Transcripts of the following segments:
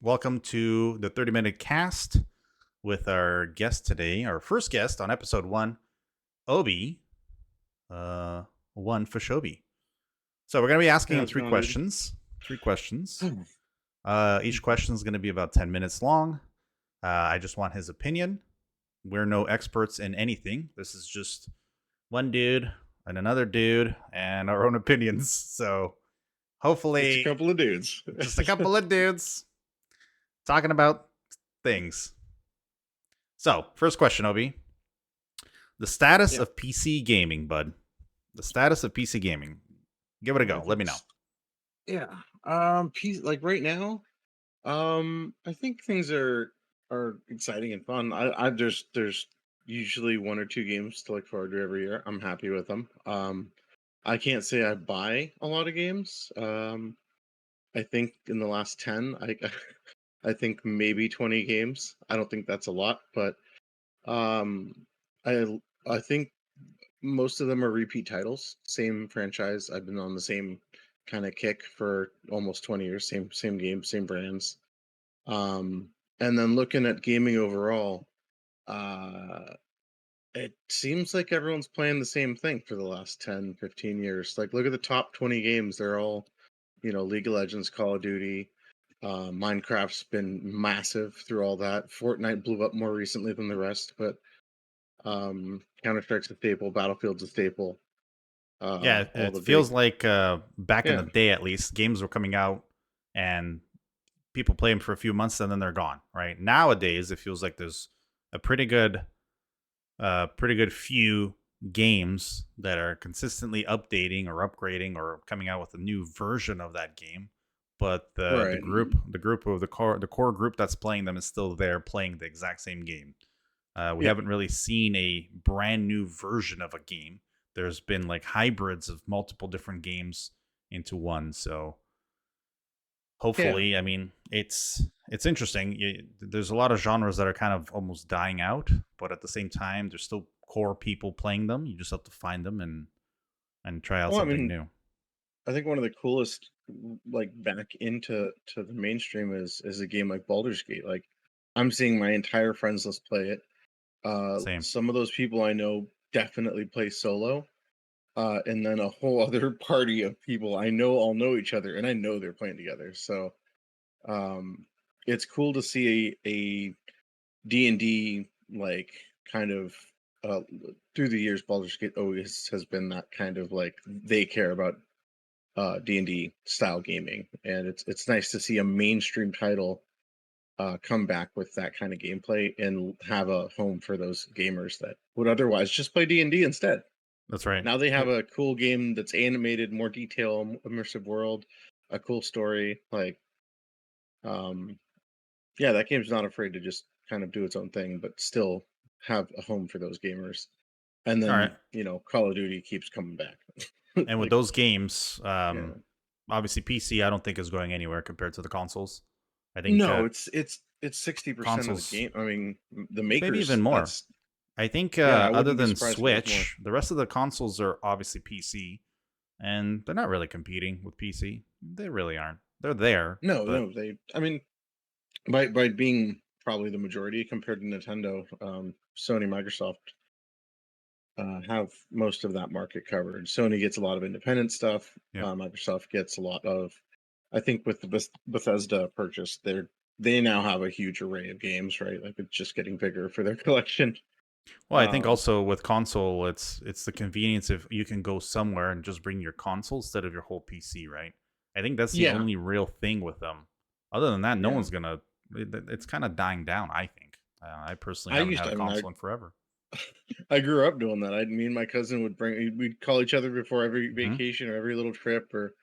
Welcome to the 30-minute cast with our guest today, our first guest on episode one, Obi, uh, 1fashobi. So we're going to be Hey, asking him how's it three going, dude? questions. Three questions. Hmm. Each question is going to be about 10 minutes long. I just want his opinion. We're no experts in anything. This is just one dude and another dude and our own opinions. So Just a hopefully, couple of dudes. just a couple of dudes talking about things. So, first question, Obi. The status Yeah, of PC gaming, bud. The status of PC gaming. Give it a I go. Let think me know. yeah. Like right now, I think things are exciting and fun. There's usually one or two games to look forward to every year. I'm happy with them. I can't say I buy a lot of games. I think in the last 10, I think maybe 20 games. I don't think that's a lot, but I think most of them are repeat titles, same franchise. I've been on the same kind of kick for almost 20 years, same game, same brands. And then looking at gaming overall, uh it seems like everyone's playing the same thing for the last 10, 15 years. Like look at the top 20 games, they're all, League of Legends, Call of Duty, Minecraft's been massive through all that. Fortnite blew up more recently than the rest, but Counter Strike's a staple, Battlefield's a staple. Yeah, All it the feels big, like back in the yeah. day, at least, games were coming out and people play them for a few months and then they're gone. Right nowadays, it feels like there's a pretty good few games that are consistently updating or upgrading or coming out with a new version of that game. But the Right. group of the core group that's playing them is still there playing the exact same game. We Yeah. haven't really seen a brand new version of a game. There's been like hybrids of multiple different games into one. So Yeah. hopefully, I mean, it's interesting. There's a lot of genres that are kind of almost dying out, but at the same time, there's still core people playing them. You just have to find them and try out Well, I something mean, new. I think one of the coolest, like back into the mainstream is a game like Baldur's Gate. Like, I'm seeing my entire friends list play it. Same. Some of those people I know definitely play solo. And then a whole other party of people I know all know each other, and I know they're playing together. So, um, it's cool to see a D&D like kind of uh through the years. Baldur's Gate always has been that kind of like they care about D&D style gaming, and it's nice to see a mainstream title come back with that kind of gameplay and have a home for those gamers that would otherwise just play D&D instead. That's right. Now they have a cool game that's animated, more detail, immersive world, a cool story. Like, um, yeah, that game's not afraid to just kind of do its own thing, but still have a home for those gamers. And All right. then, Call of Duty keeps coming back. And with Like, those games, yeah. obviously PC, I don't think is going anywhere compared to the consoles. I think No, it's 60% of the consoles, game. I mean, the maybe even makers, more. that's I think yeah, I other wouldn't be than surprised if it was more. Switch, the rest of the consoles are obviously PC, and they're not really competing with PC. They really aren't. They're there, No, but no, I mean, by being probably the majority compared to Nintendo, Sony, Microsoft have most of that market covered. Sony gets a lot of independent stuff. yeah. Microsoft gets a lot of, I think, with the Bethesda purchase, they now have a huge array of games, right? Like it's just getting bigger for their collection. Well, I think Um, also with console, it's the convenience if you can go somewhere and just bring your console instead of your whole PC, right? I think that's the yeah, only real thing with them. Other than that, no yeah. one's gonna. It's kind of dying down. I think. I personally I haven't used had to. a I mean, console in forever. I grew up doing that. Me and my cousin would we'd call each other before every Hmm. vacation or every little trip or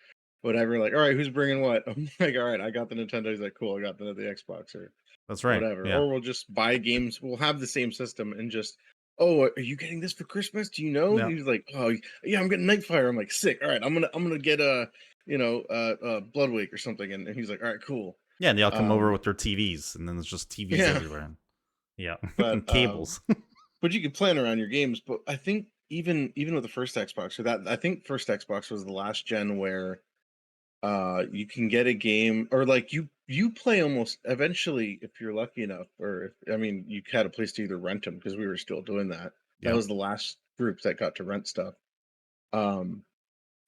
whatever. Like, all right, who's bringing what? I'm like, all right, I got the Nintendo. He's like, cool, I got the Xbox or That's right. whatever. Yeah. Or we'll just buy games. We'll have the same system and just, oh, are you getting this for Christmas? Do you know? Yeah. He's like, oh, yeah, I'm getting Nightfire. I'm like, sick. All right, I'm gonna get a, Bloodwake or something. And he's like, all right, cool. Yeah. And they all come over Um, with their TVs, and then there's just TVs yeah, everywhere. Yeah, but and cables. but you can plan around your games. But I think even with the first Xbox, or that I think first Xbox was the last gen where You can get a game, or like you play almost eventually if you're lucky enough, or if, I mean, you had a place to either rent them because we were still doing that. That Yep. was the last group that got to rent stuff. Um,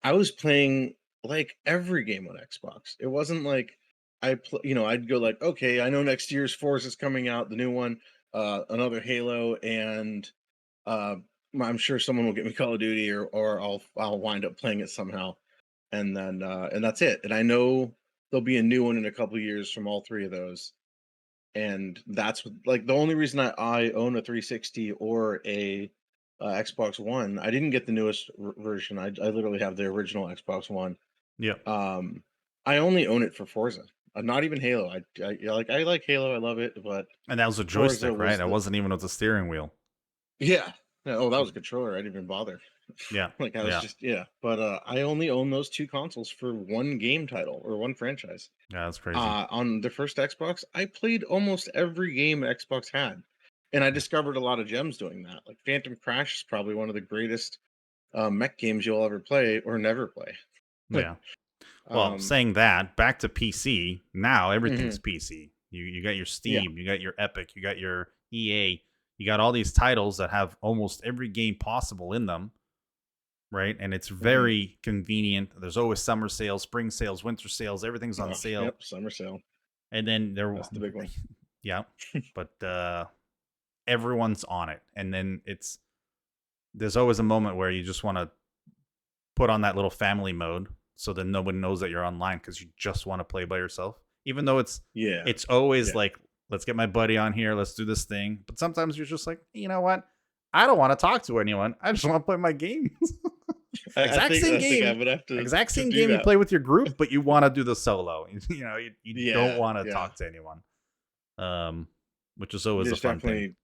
I was playing like every game on Xbox. It wasn't like I'd go like, okay, I know next year's Forza is coming out, the new one, another Halo, and uh, I'm sure someone will get me Call of Duty, or I'll wind up playing it somehow, and then and that's it. And I know there'll be a new one in a couple years from all three of those, and that's like the only reason I own a 360 or a Xbox One. I didn't get the newest version. I literally have the original Xbox One. Yep. Um, I only own it for Forza. Not even Halo. I like Halo. I love it, but And that was a Forza joystick, right? was That the wasn't even with the steering wheel. yeah. Oh, that was a controller. I didn't even bother. Yeah. Like I was Yeah. just yeah. But I only own those two consoles for one game title or one franchise. Yeah, that's crazy. On the first Xbox, I played almost every game Xbox had, and I Yeah. discovered a lot of gems doing that. Like Phantom Crash is probably one of the greatest mech games you'll ever play or never play. Yeah. Well, um, saying that, back to PC. Now everything's mhm, PC. You got your yeah, Steam, you got your Epic, you got your EA, you got all these titles that have almost every game possible in them, right? And it's hmm very convenient. There's always summer sales, spring sales, winter sales, everything's on oh, sale. yep, Summer Sale. And then That's the big one. yeah, but everyone's on it. And then there's always a moment where you just want to put on that little family mode so that nobody knows that you're online because you just want to play by yourself. Even though Yeah, it's always yeah. like, let's get my buddy on here, let's do this thing. But sometimes you're just like, you know what? I don't want to talk to anyone. I just want to play my games. I exact think same I think I game. would have Exact to same do game you that. play with your group, but you want to do the solo. You don't Yeah, want to yeah. talk to anyone. Um, which is always a There's fun thing. definitely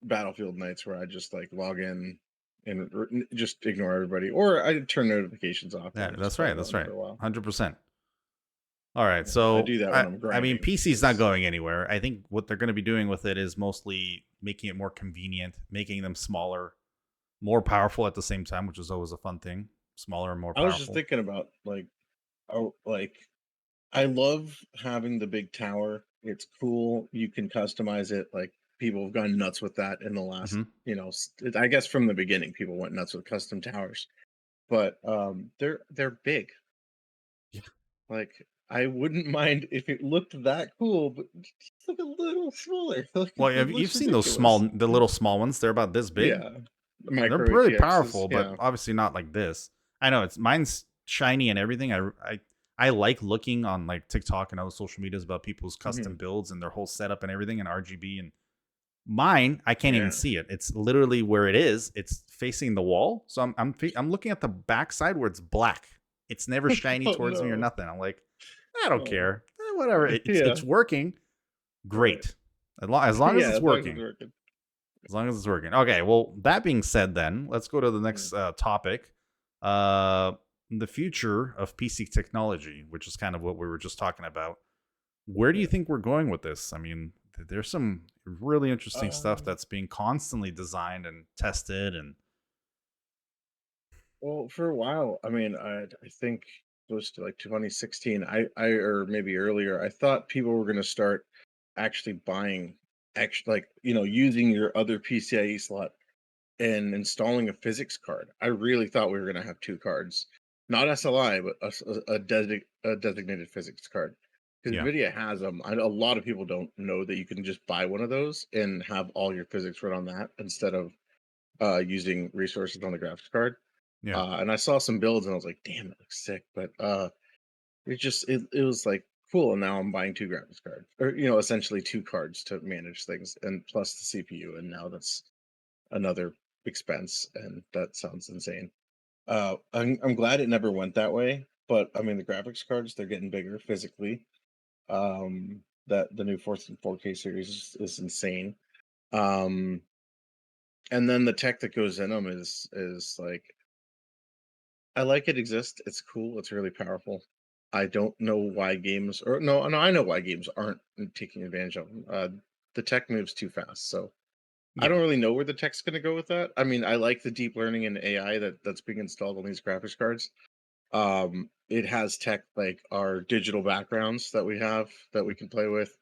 Battlefield nights where I just like log in and just ignore everybody, or I turn notifications off and Yeah, I just that's play right. That's alone right. for a while. 100%. All right. Yeah, I So do that when I'm I mean, grinding PC's not because going anywhere. I think what they're going to be doing with it is mostly making it more convenient, making them smaller, more powerful at the same time, which is always a fun thing. Smaller and more I was just powerful. thinking about like, oh, like I love having the big tower. It's cool. You can customize it. Like people have gone nuts with that in the last, Hmm. I guess from the beginning, people went nuts with custom towers. But they're big. Yeah. Like I wouldn't mind if it looked that cool, but just look a little smaller. Like Well, it you've looks seen those small, ridiculous. the little small ones. They're about this big. Yeah, And they're micro really ATXs. powerful, but Yeah. obviously not like this. I know it's mine's shiny and everything. I like looking on like TikTok and other social medias about people's hmm custom builds and their whole setup and everything and RGB and mine. I can't even Yeah. see it. It's literally where it is. It's facing the wall, so I'm looking at the back side where it's black. It's never shiny Oh towards me or no. nothing. I'm like, I don't Oh. care. Whatever. Yeah. It's working. Right. Great. As long as Yeah. it's As long as it's working. working. As long as it's working. Okay, well, that being said, then let's go to the next Mm, topic. Uh, the future of PC technology, which is kind of what we were just talking about. Where do you yeah. think we're going with this? I mean, there's some really interesting stuff Um. that's being constantly designed and tested, and Well, for a while, I mean, I think close to like 2016, or maybe earlier, I thought people were going to start actually buying, actually, like, using your other PCIe slot and installing a physics card. I really thought we were going to have two cards, not SLI, but a designated physics card. Because yeah, NVIDIA has them. A lot of people don't know that you can just buy one of those and have all your physics run on that instead of using resources on the graphics card. yeah, And I saw some builds and I was like, damn, it looks sick. But it was like cool. And now I'm buying two graphics cards, or essentially two cards to manage things, and plus the CPU. And now that's another expense, and that sounds insane. I'm glad it never went that way. But I mean, the graphics cards, they're getting bigger physically. That the new 4K series is insane. Um, and then the tech that goes in them is like, I like it exists. It's cool. It's really powerful. I don't know why games, or no, I know why games aren't taking advantage of them. The tech moves too fast, so I yeah, don't really know where the tech's going to go with that. I mean, I like the deep learning and AI that's being installed on these graphics cards. It has tech like our digital backgrounds that we have that we can play with.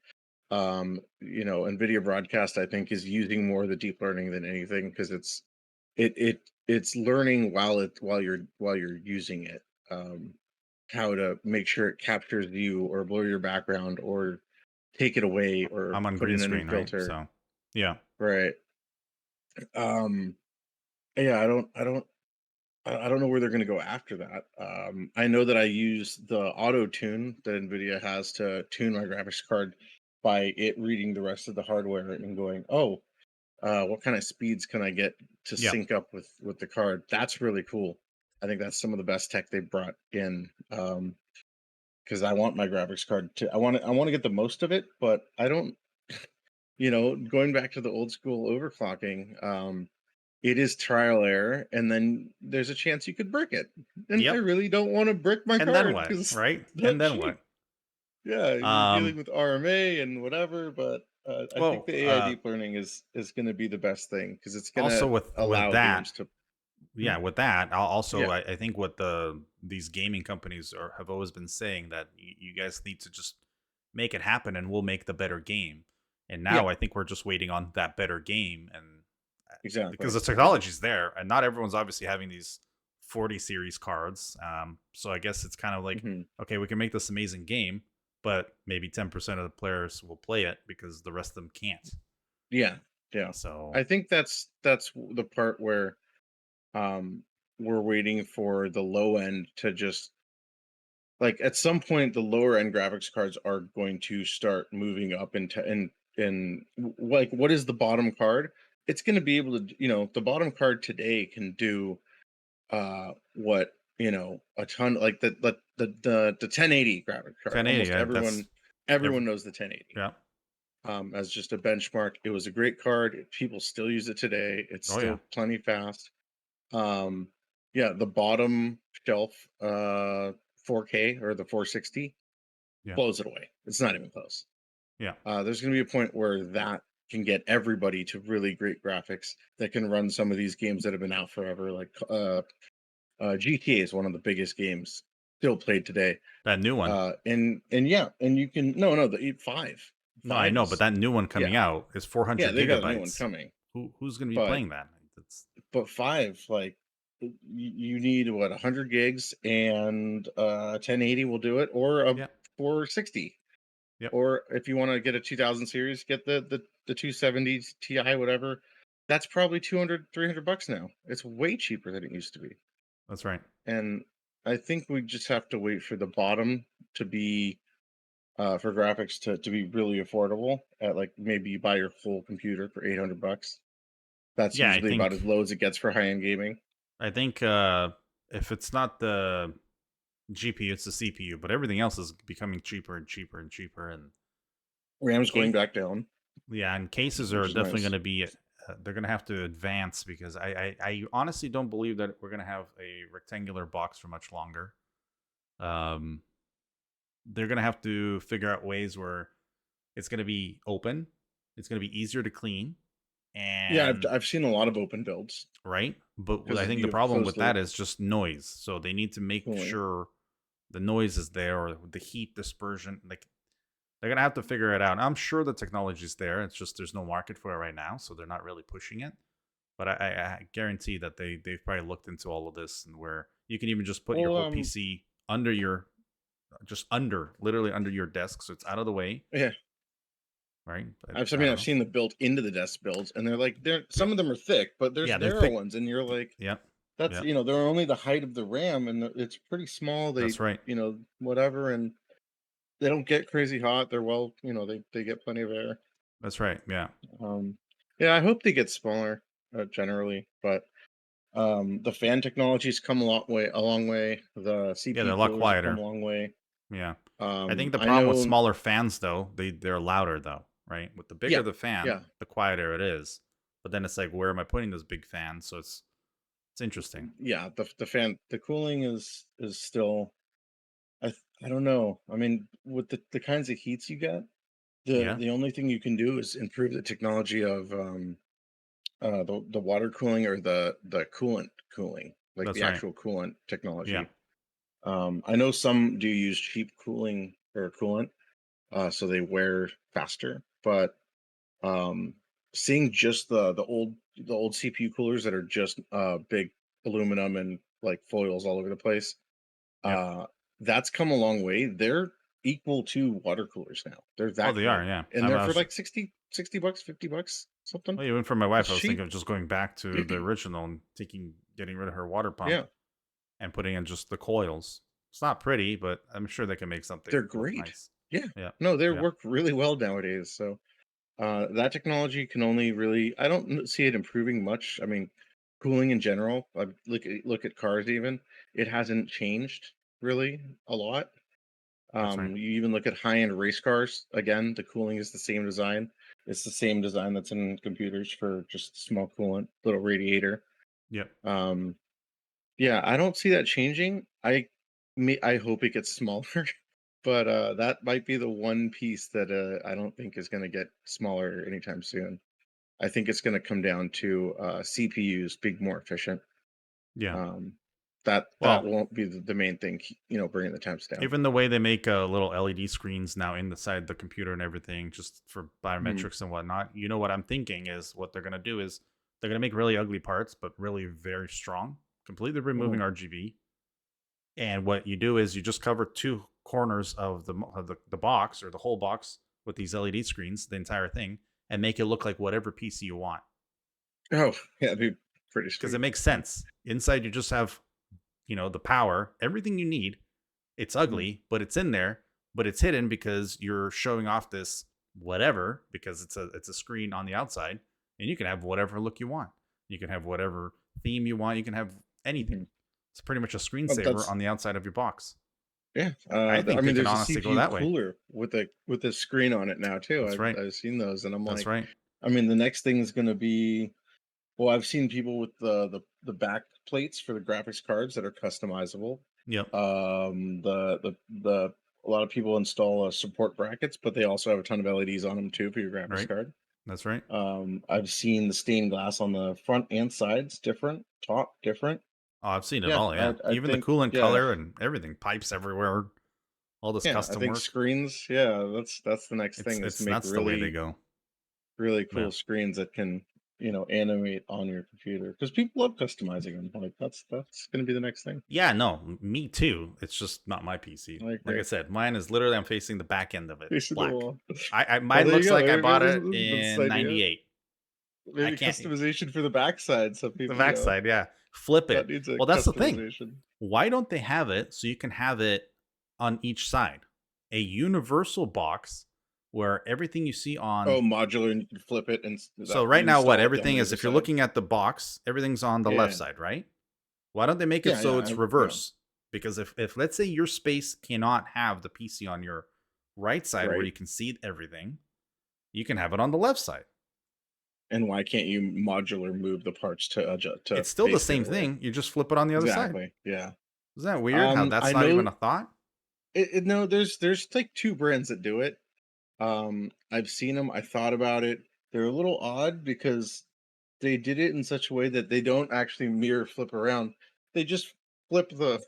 NVIDIA Broadcast, I think, is using more of the deep learning than anything because it's learning while you're using it. Um, how to make sure it captures you or blur your background or take it away or I'm on put green in a new screen, right? filter. So, yeah, Right. Um, yeah, I don't know where they're going to go after that. I know that I use the auto tune that NVIDIA has to tune my graphics card by it reading the rest of the hardware and going, oh, what kind of speeds can I get to yeah. sync up with the card? That's really cool. I think that's some of the best tech they brought in. Because I want my graphics card to, I want to get the most of it, but I don't. Going back to the old school overclocking. It is trial error, and then there's a chance you could brick it. And I Yep. really don't want to brick my And then card what, because it's right? And not then cheap. what? Yeah, you're dealing Um, with RMA and whatever, but I think well, the AI deep learning is going to be the best thing because it's going also to with allow that, games to. yeah, with that, I'll also Yeah, I think what these gaming companies have always been saying that you guys need to just make it happen, and we'll make the better game. And yeah, now I think we're just waiting on that better game, and because exactly. the technology's there, and not everyone's obviously having these 40 series cards. So I guess it's kind of like, Hmm. okay, we can make this amazing game, but maybe 10% of the players will play it because the rest of them can't. Yeah, yeah. So I think that's the part where um we're waiting for the low end to just like at some point the lower end graphics cards are going to start moving up into like what is the bottom card. It's going to be able to the bottom card today can do what a ton like the 1080 graphic card. 1080, Almost yeah, everyone that's everyone every, knows the 1080 yeah, as just a benchmark. It was a great card. People still use it today. It's oh yeah, still plenty fast. um yeah, the bottom shelf 4K or the 460 yeah, blows it away. It's not even close. yeah, There's going to be a point where that can get everybody to really great graphics that can run some of these games that have been out forever. Like GTA is one of the biggest games still played today. that new one. And yeah, and you can no the No, I five know, but is that new one coming yeah out is yeah 400 they got a new one gigabytes. coming, Who's going to be but playing that? That's five like you need what 100 gigs and 1080 will do it or a yeah, 460. yep, Or if you want to get a 2000 series, get the 270 Ti, whatever. That's probably 200, $300 now. It's way cheaper than it used to be. that's right. And I think we just have to wait for the bottom to be for graphics to be really affordable at like maybe you buy your full computer for $800. That's Yeah, usually about as low as it gets for high end gaming. I think if it's not the GPU, it's the CPU, but everything else is becoming cheaper and cheaper and cheaper. And RAM's going case, back down, yeah, and cases which are is definitely going nice. to be. They're going to have to advance because I honestly don't believe that we're going to have a rectangular box for much longer. Um, they're going to have to figure out ways where it's going to be open, it's going to be easier to clean, Yeah, I've and I've seen a lot of open builds right. But I because think the you have problem closed with that loop is just noise. So they need to make cooling. sure the noise is there or the heat dispersion. Like they're gonna have to figure it out. I'm sure the technology's there. It's just there's no market for it right now, so they're not really pushing it. But I guarantee that they've probably looked into all of this and where you can even just put your Well, whole PC under your just under literally under your desk, so it's out of the way, yeah, right? But I I mean, don't I've know. seen the built into the desk builds, and they're Yeah, some of them are thick, but there's yeah, they're narrow thick. ones, and you're like, Yeah, that's yeah, they're only the height of the RAM, and it's pretty small. They, that's right. whatever, and they don't get crazy hot. They're well, they get plenty of air. That's right. Yeah, Um, yeah, I hope they get smaller generally, but the fan technology's come a long way. The yeah, they're CPU a lot coolers have come quieter. a long way. Yeah. I think the I problem with know, smaller fans though, they're louder though, right? With the bigger yeah, the fan, yeah, the quieter it is. But then it's like, where am I putting those big fans? So it's interesting. yeah. The cooling is still. I don't know. I mean, with the kinds of heats you get, the Yeah, the only thing you can do is improve the technology of the water cooling or the coolant cooling, like that's the right. actual coolant Yeah. technology. I know some do use cheap cooling or coolant, so they wear faster. But um, seeing just the old CPU coolers that are just big aluminum and like foils all over the place, Yep. uh, that's come a long way. They're equal to water coolers now. They're Oh, that they are. good, Yeah. and I'm, they're I for was, like 60 bucks, $50, something. well, even for my wife, It's I was thinking cheap. of just going back to the original and getting rid of her water pump Yeah, and putting in just the coils. It's not pretty, but I'm sure they can make something they're look great. nice. Yeah, Yeah. no, they Yeah. work really well nowadays. So that technology can only really, I don't see it improving much. I mean, cooling in general, look at cars even, it hasn't changed really a lot. That's right. You even look at high-end race cars, again, the cooling is the same design. It's the same design that's in computers for just small coolant, little radiator. Yep. Um, yeah, I don't see that changing. I hope it gets smaller, but that might be the one piece that I don't think is going to get smaller anytime soon. I think it's going to come down to CPUs being more efficient. Yeah. Um, that Well, won't be the main thing, bringing the temps down. even the way they make little LED screens now inside the computer and everything, just for Mhm. biometrics and whatnot. You know what I'm thinking is what they're gonna do is they're gonna make really ugly parts, but really very strong, completely removing Mhm. RGB. And what you do is you just cover two corners of the box or the whole box with these LED screens, the entire thing, and make it look like whatever PC you want Oh, yeah, that'd be pretty because it sweet. makes sense. Inside, you just have the power, everything you need. It's Mhm. ugly, but it's in there, but it's hidden because you're showing off this whatever because it's a screen on the outside, and you can have whatever look you want. You can have whatever theme you want. You can have anything. Mhm. It's pretty much a Well, screensaver that's on the outside of your box. yeah. I I think they mean, can there's a honestly go CPU that way. cooler with a screen on it now too. That's I've right. I've seen those, and I'm That's like, right. I mean, the next thing is going to be. Well, I've seen people with the back plates for the graphics cards that are customizable. Yep. The a lot of people install support brackets, but they also have a ton of LEDs on them too for your graphics Right. card. That's right. I've seen the stained glass on the front and sides different, top different. Oh, I've seen it Yeah, all. I Yeah. I Even the think coolant yeah, color and everything, pipes everywhere, all this yeah, I custom think work. screens. Yeah, that's the next It's thing is to it's make nuts the way they really go. really Yeah. cool screens that can animate on your computer because people love customizing them. Like that's going to be the next thing. Yeah, no, me too. It's just not my PC. I Like I agree. said, mine is literally I'm facing the back end of it. It's Facing the black. wall. I Well, mine there you looks go. like I Maybe bought this it is this in idea. '98. I Maybe can't customization for the backside. So the people, backside, yeah. Flip that it. needs a Well, that's the thing. customization. Why don't they have it so you can have it on each side? A universal box where everything you see Oh, on. modular, and you can flip it, and So that you right now, what install it on everything the is, other if you're side. looking at the box, everything's on the left Yeah, side, right? Why don't they make it yeah, so yeah, it's yeah. reverse? Because if let's say your space cannot have the PC on your right side where Right. you can see everything, you can have it on the left side. And why can't you modular move the parts to adjust to It's still the face the same other way? thing. You just flip it on the other side. Exactly. Yeah. Isn't that weird how I that's not know even a thought? no. There's like two brands that do it. I've seen them. I thought about it. They're a little odd because they did it in such a way that they don't actually mirror flip around. They just flip Yeah,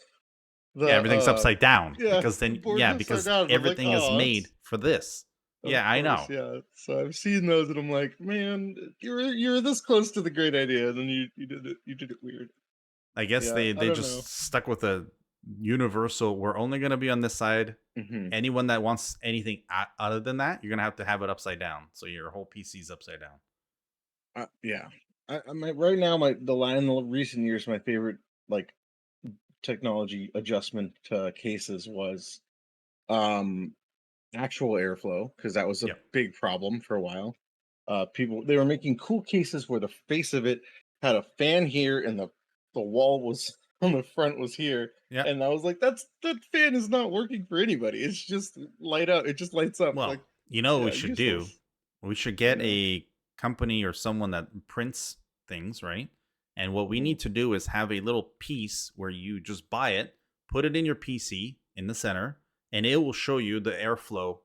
the everything's upside down yeah, because the then board's yeah, upside because down. And I'm like, everything is oh, made that's for this. of Yeah, I course, know. yeah. So I've seen those, and I'm like, man, you're this close to the great idea, and then you did it weird. I guess Yeah, they I they don't know. just stuck with a universal. We're only going to be on this side. Hmm. Anyone that wants anything other than that, you're going to have it upside down. So your whole PC's upside down. Yeah, right now the line in the recent years, my favorite like technology adjustment cases was um actual airflow because that was a Yep. big problem for a while. People they were making cool cases where the face of it had a fan here and the wall was on the front was here, Yep. and I was like, that fan is not working for anybody. It's just light up. It just lights up like Well, you know what we yeah, should do? useless. We should I get know. a company or someone that prints things, right? And what we Mhm. need to do is have a little piece where you just buy it, put it in your PC in the center, and it will show you the airflow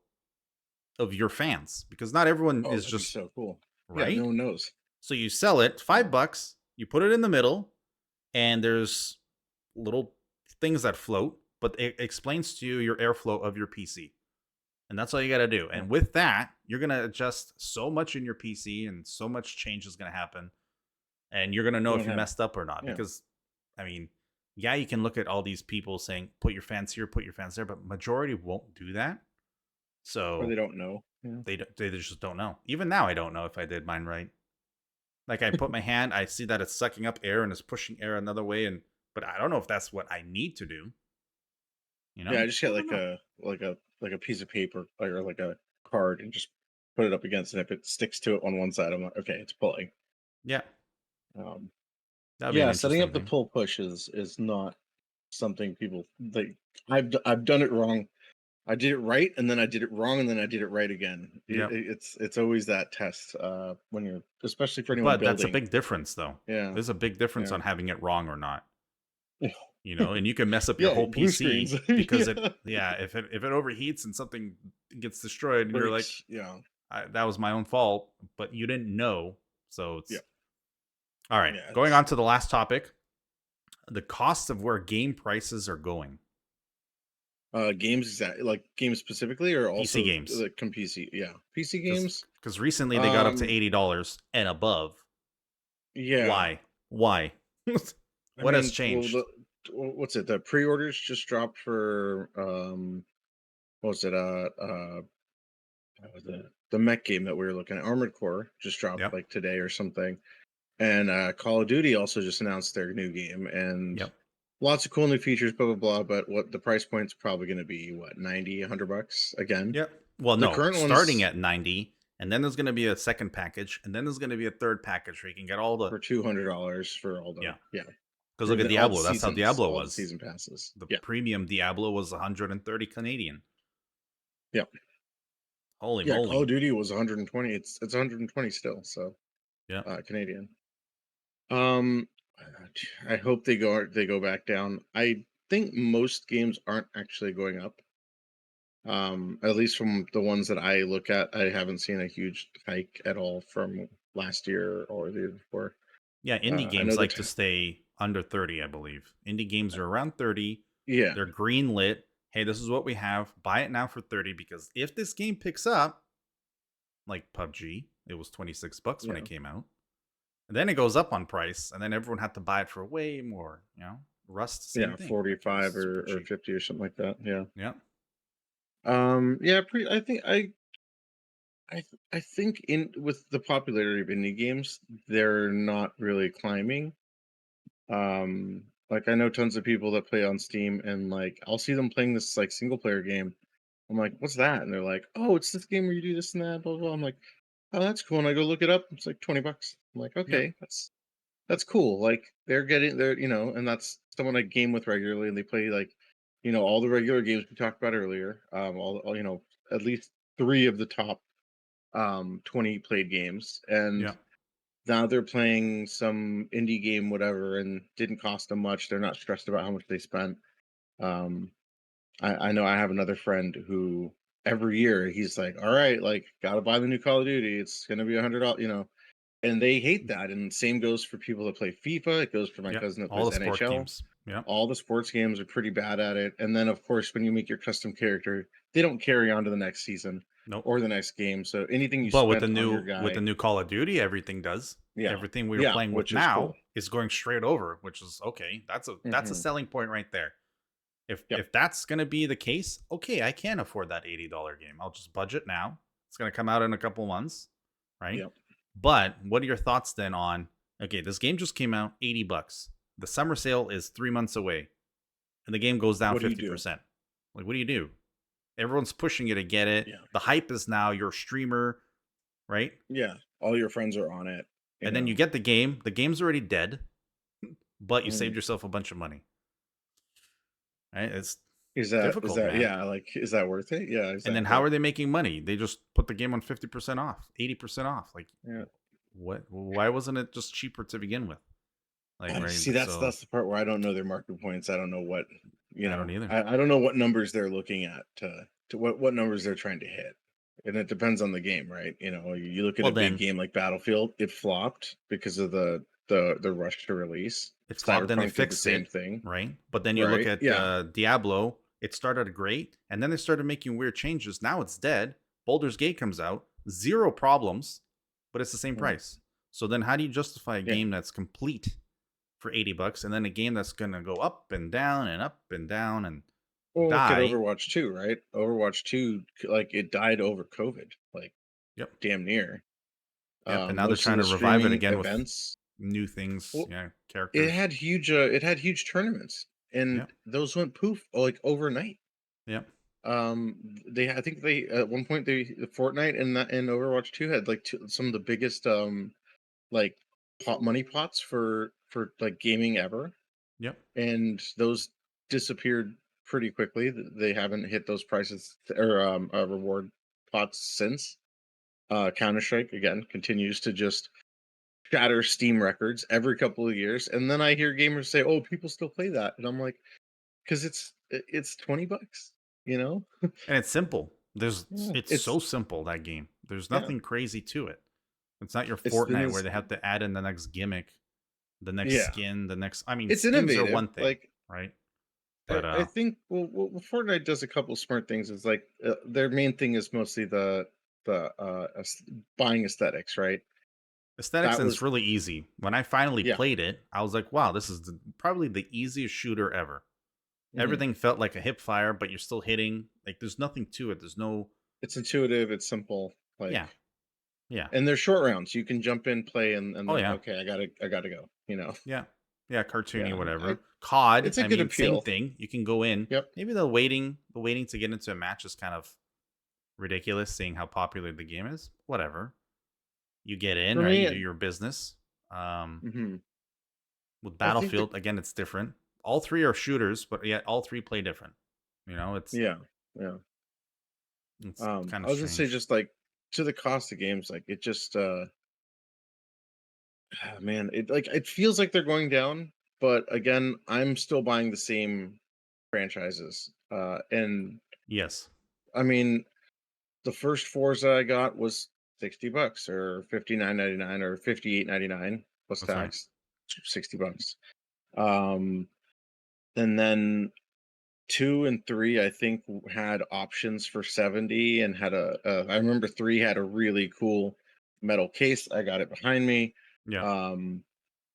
of your fans because not everyone Oh, is that'd be just so cool. Yeah, no right. one knows. So you sell it $5, you put it in the middle, and there's little things that float. but it explains to you your airflow of your PC. And that's all you got to do. Yeah. And with that, you're going to adjust so much in your PC and so much change is going to happen. And you're going to You know if won't you have. messed up or not. Yeah. Because, I mean, yeah, you can look at all these people saying, put your fans here, put your fans there, but majority won't do that. Or So they don't know. Yeah. they just don't know. Even now, I don't know if I did mine right. Like I put my hand, I see that it's sucking up air and it's pushing air another way, but I don't know if that's what I need to do. You Yeah, know, I just I get don't know. like a piece of paper or like a card and just put it up against, and if it sticks to it on one side, I'm like, okay, it's pulling. Yeah, Um, that'd be an yeah, setting interesting up the thing. pull push is not something people like. I've done it wrong. I did it right, and then I did it wrong, and then I did it right again. Yep. It's always that test when you're, especially for anyone But that's a building. big difference, though. Yeah, There's a big difference yeah, on having it wrong or not. And you can mess up your yeah. whole Blue screens. PC because Yeah, yeah, if it overheats and something gets destroyed, and you're like, breaks. Yeah, that was my own fault, but you didn't know. So yeah, it's all right. yeah. Going on to the last topic, the cost of where game prices are going. Games, exactly, like games specifically, or PC also games, the PC. Yeah, PC because games. recently they got up to Um, $80 and above. yeah. Why? Why? I What has mean, well, changed? what's it? The pre-orders just dropped for what was it? The mech game that we were looking at, Armored Core, just dropped Yep. like today or something. And Call of Duty also just announced their new game, and Yep. lots of cool new features, blah blah blah. But what the price point's probably going to be? What, 90, $100 again? Yep. Well, The no, current starting one's at 90, and then there's going to be a second package, and then there's going to be a third package where you can get all the for $200 for all the, yeah. yeah, Because for look at all the Diablo. That's how seasons, Diablo all the was. season passes. The Yeah, premium Diablo was 130 Canadian. yeah, Holy yeah. Call of moly. Duty was 120. It's 120 still. So Yeah. Canadian. Um, I hope they go back down. I think most games aren't actually going up. At least from the ones that I look at, I haven't seen a huge hike at all from last year or the year before. Yeah, indie I know games that. like to stay under 30, I believe. Indie games are around 30. Yeah, They're green lit. Hey, this is what we have. Buy it now for 30 because if this game picks up, like PUBG, it was $26 when yeah, it came out. And then it goes up on price, and then everyone had to buy it for way more, Rust, same yeah, thing. It was 45 super or cheap. 50 or something like that. Yeah. Yeah. Yeah, I think I think in with the popularity of indie games, they're not really climbing. Like I know tons of people that play on Steam, and like I'll see them playing this like single player game. I'm like, what's that? And they're like, oh, it's this game where you do this and that, blah blah. I'm like, oh, that's cool. And I go look it up. It's like $20. I'm like, Yep. okay, that's cool. Like they're getting there, and that's someone I game with regularly, and they play like, all the regular games we talked about earlier. At least three of the top 20 played games, and Yep. now they're playing some indie game, whatever, and didn't cost them much. They're not stressed about how much they spent. Um, I know I have another friend who every year he's like, all right, like gotta buy the new Call of Duty. It's gonna be $100, and they hate that. And same goes for people that play FIFA. It goes for my Yep. cousin that All plays the sport NHL. games. Yep. All the sports games are pretty bad at it. And then, of course, when you make your custom character, they don't carry on to the next season Nope. or the next game. So anything you But spent on your with the guy, new Call of Duty, everything does. yeah, Everything we are yeah, playing with which is cool. now is going straight over, which is okay. That's a Hmm. selling point right there. If Yep, that's gonna be the case, okay, I can afford that $80 game. I'll just budget now. It's gonna come out in a couple months, right? yep. But what are your thoughts then on okay, this game just came out, $80. The summer sale is 3 months away, and the game goes down What do you do? 50%. Like, what do you do? Everyone's pushing you to get it. Yeah, The hype is now your streamer, right? yeah. All your friends are on it. You And then you know, get the game. The game's already dead, but you Mhm. saved yourself a bunch of money. Right? It's Is difficult, that man. yeah? Like, is that worth it? Yeah, And then how exactly. are they making money? They just put the game on 50% off, 80% off. Like Yeah. what why wasn't it just cheaper to begin with? Like, right? See, So that's the part where I don't know their market points. I don't know what I don't either. I don't know what numbers they're looking at to what numbers they're trying to hit. And it depends on the game, right? You look at Well a big then, game like Battlefield, it flopped because of the the rush to release. It's flawed. Then they Cyberpunk did the fixed same it, thing, right? But then you look right? at Yeah. Diablo. It started great, and then they started making weird changes. Now it's dead. Baldur's Gate comes out, zero problems, but it's the same Mm, price. So then, how do you justify a yeah. game that's complete for $80, and then a game that's gonna go up and down and Well, look at die? Overwatch 2, right? Overwatch 2, like it died over COVID, like Yep, damn near. yep. And now they're Most of trying the to revive it streaming again with events, new things, well, yeah, characters. it had huge tournaments, and Yep, those went poof like overnight. yep, I think they at one point they Fortnite and Overwatch 2 had like some of the biggest like money pots for like gaming ever, yep. and those disappeared pretty quickly. They haven't hit those prices or reward pots since. Counter Strike again continues to just shatter Steam records every couple of years, and then I hear gamers say, "Oh, people still play that," and I'm like, "Because it's $20, you know? And it's simple. Yeah, It's so simple, that game. There's yeah, nothing crazy to it. It's not your it's been Fortnite where as they have to add in the next gimmick, the next yeah, skin, the next. I mean, it's skins are innovative. one thing, Like right? I, But I think Fortnite does a couple smart things. Is like their main thing is mostly the buying aesthetics, right? aesthetics, That and it's was really easy. When I finally yeah. played it, I was like, wow, this is probably the easiest shooter ever. Mhm. Everything felt like a hip fire, but you're still hitting. Like, there's nothing to it. There's no. It's intuitive. It's simple. Yeah, Like yeah. and they're short rounds. You can jump in, play, and Oh then yeah, okay, I gotta go. You know. yeah, yeah. Cartoony, Yeah, whatever. COD. it's a I good mean, same appeal. thing. You can go in. Yep. Maybe the waiting to get into a match is kind of ridiculous, seeing how popular the game is. Whatever. You get in, For right? me, You do your business. mhm, With I think the Battlefield, again, it's different. All three are shooters, but yet all three play different. yeah, yeah. It's kind I of was gonna say strange. just like to the cost of games, like it just man, it like it feels like they're going down, but again, I'm still buying the same franchises. And Yes, I mean, the first Forza I got was $60 or 59.99 or 58.99 plus that's right. tax, $60. Um, and then 2 and 3 I think had options for 70 and had I remember 3 had a really cool metal case. I got it behind me. Yeah, Um,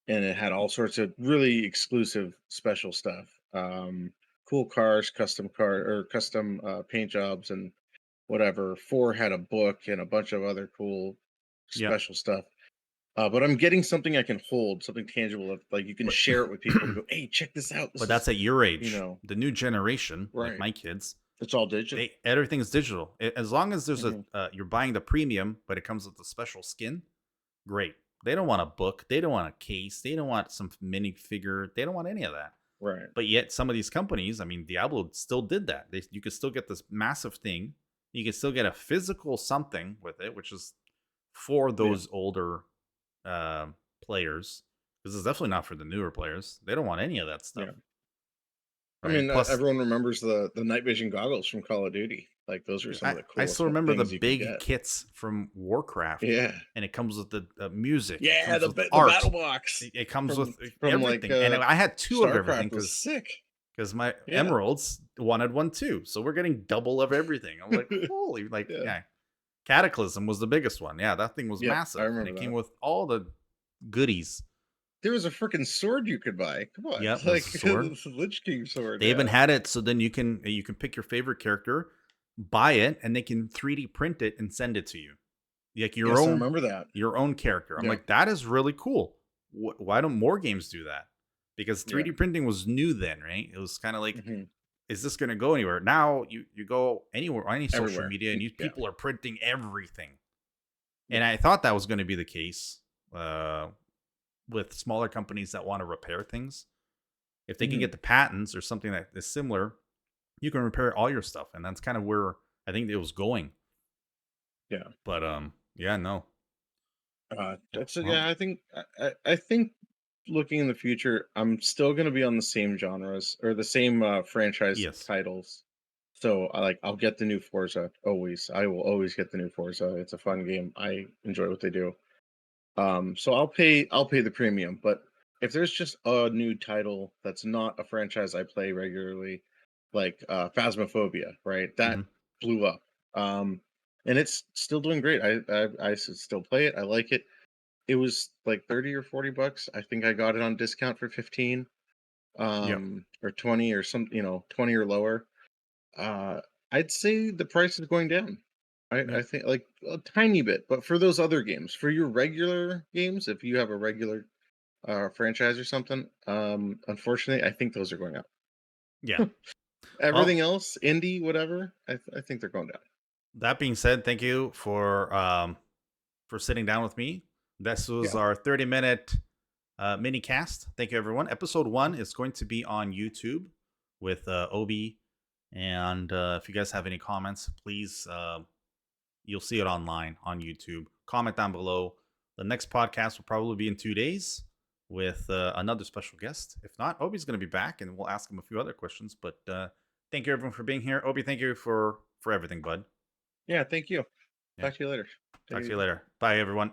and it had all sorts of really exclusive special stuff. Cool cars, custom car or custom paint jobs and whatever. 4 had a book and a bunch of other cool yeah. special stuff. But I'm getting something I can hold, something tangible that like you can But share it with people and go, "Hey, check this out. This but is, that's at your you age. know, The new generation, like right. my kids, It's all digital." everything's digital. As long as there's a Mhm. you're buying the premium, but it comes with a special skin. Great. They don't want a book. They don't want a case. They don't want some mini figure. They don't want any of that. Right. But yet, some of these companies, I mean, Diablo still did that. You could still get this massive thing. You could still get a physical something with it, which is for Yeah. those older uh, players. This is definitely not for the newer players. They don't want any of that stuff, Yeah. I right? mean, Plus, everyone remembers the night vision goggles from Call of Duty. Like those were some of the I coolest still remember the things you could big get. kits from Warcraft, Yeah. and it comes with the music. It Yeah, comes with the art. battle box It comes with from like everything, and I had two of everything StarCraft was because sick. my Yeah. emeralds wanted one too. So we're getting double of everything. I'm like, holy, like, Yeah. yeah. Cataclysm was the biggest one. Yeah, that thing was Yep, I massive, and remember it came that. with all the goodies. There was a freaking sword you could buy. Come on. Yep, there's Like a sword. the Lich King sword, They even yeah. had it so then you can pick your favorite character, buy it, and they can 3D print it and send it to you, like Yes, I remember that. your own character. I'm Yeah. like, that is really cool. Why don't more games do that? Because Yeah. 3D printing was new then, right? It was kind of like, Mhm. is this going to go anywhere? Now you go anywhere on any social Everywhere. media and Yeah. people are printing everything. And Yeah. I thought that was going to be the case uh, with smaller companies that want to repair things. If they can Mhm. get the patents or something that is similar, you can repair all your stuff, and that's kind of where I think it was going. Yeah. But yeah, no. That's Well, yeah, I think looking in the future, I'm still gonna be on the same genres or the same franchise yes, titles. So I'll get the new Forza always. I will always get the new Forza. It's a fun game. I enjoy what they do. So I'll pay the premium, but if there's just a new title that's not a franchise I play regularly, like Phasmophobia, right? That Hmm. blew up. And it's still doing great. Still play it. I like it. It was like 30 or 40 bucks. I think I got it on discount for 15, Yep. or 20 or some, 20 or lower. Uh, I'd say the price is going down. I Yep. think like a tiny bit, but for those other games, for your regular games, if you have a regular franchise or something, unfortunately, I think those are going up. Yeah. Everything Well, else, indie, whatever, I think they're going down. that being said, thank you for sitting down with me. This was Yeah, our 30-minute mini cast. Thank you, everyone. Episode 1 is going to be on YouTube with Obi. And if you guys have any comments, please, you'll see it online on YouTube. Comment down below. The next podcast will probably be in 2 days with another special guest. If not, Obi's going to be back, and we'll ask him a few other questions. But thank you, everyone, for being here. Obi, thank you for everything, bud. yeah. Thank you. Yeah. Talk to you later. Take Talk it to you easy. later. Bye, everyone.